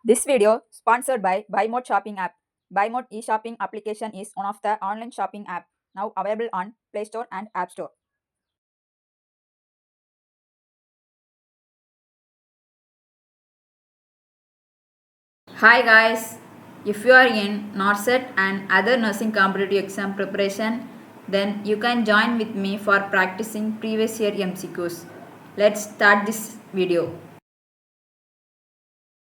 This video sponsored by BuyMote shopping app. BuyMote e-shopping application is one of the online shopping app now available on Play Store and App Store. Hi guys, if you are in NORCET and other nursing competitive exam preparation, then you can join with me for practicing previous year MCQs. Let's start this video.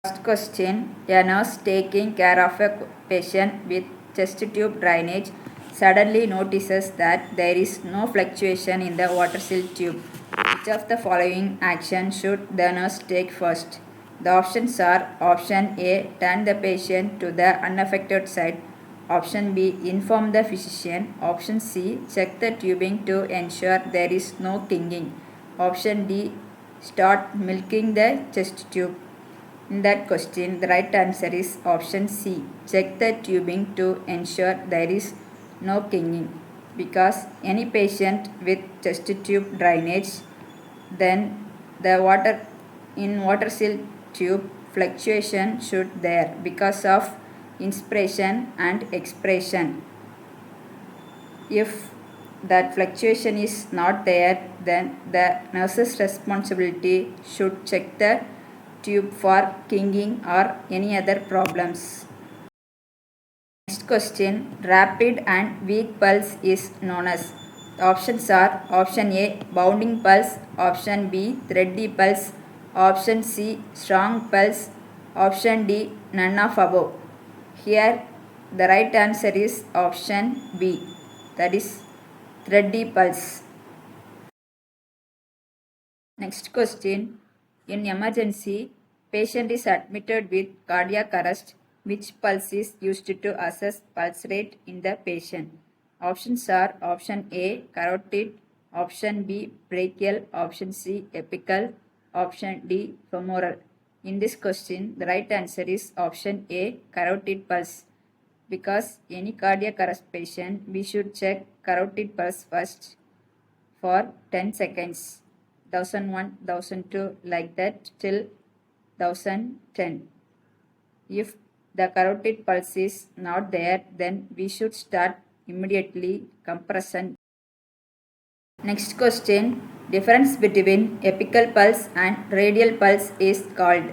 First question, a nurse taking care of a patient with chest tube drainage suddenly notices that there is no fluctuation in the water seal tube. Which of the following action should the nurse take first? The options are option A, turn the patient to the unaffected side. Option B, inform the physician. Option C, check the tubing to ensure there is no kinking. Option D, start milking the chest tube. In that question, the right answer is option C. Check the tubing to ensure there is no kinking. Because any patient with chest tube drainage, then the water seal tube fluctuation should there because of inspiration and expiration. If that fluctuation is not there, then the nurse's responsibility should check the tube for kinking or any other problems. Next question, rapid and weak pulse is known as. The options are option A, bounding pulse, option B, thready pulse, option C, strong pulse, option D, none of above. Here the right answer is option B, that is thready pulse. Next question, in emergency, patient is admitted with cardiac arrest. Which pulse is used to assess pulse rate in the patient? Options are option A, carotid, option B, brachial, option C, apical, option D, femoral. In this question, the right answer is option A, carotid pulse. Because any cardiac arrest patient, we should check carotid pulse first for 10 seconds. 1001, 1002, like that till 1010. If the carotid pulse is not there, then we should start immediately compression. Next question, difference between apical pulse and radial pulse is called.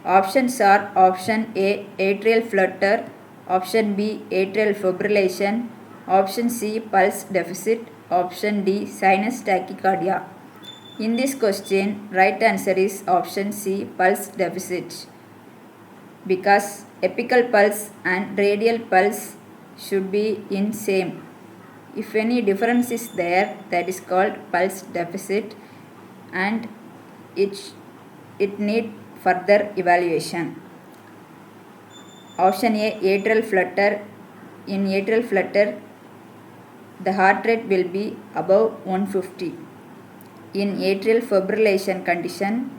Options are option A, atrial flutter, option B, atrial fibrillation, option C, pulse deficit, option D, sinus tachycardia. In this question, right answer is option C, pulse deficit. Because apical pulse and radial pulse should be in same. If any difference is there, that is called pulse deficit and it need further evaluation. Option A, atrial flutter. In atrial flutter, the heart rate will be above 150. In atrial fibrillation condition,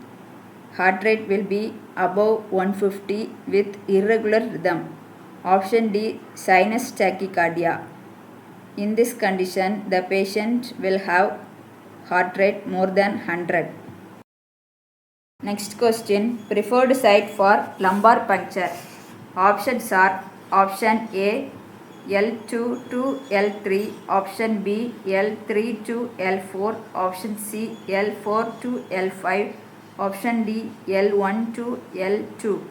heart rate will be above 150 with irregular rhythm. Option D, sinus tachycardia. In this condition, the patient will have heart rate more than 100. Next question, preferred site for lumbar puncture. Options are option A, L2 to L3, option B, L3 to L4, option C, L4 to L5, option D, L1 to L2.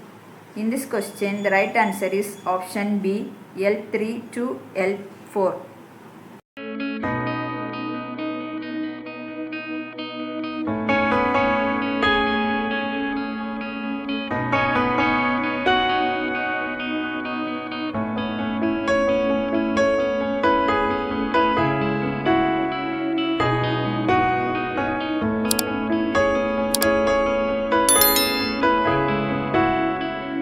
In this question, the right answer is option B, L3 to L4.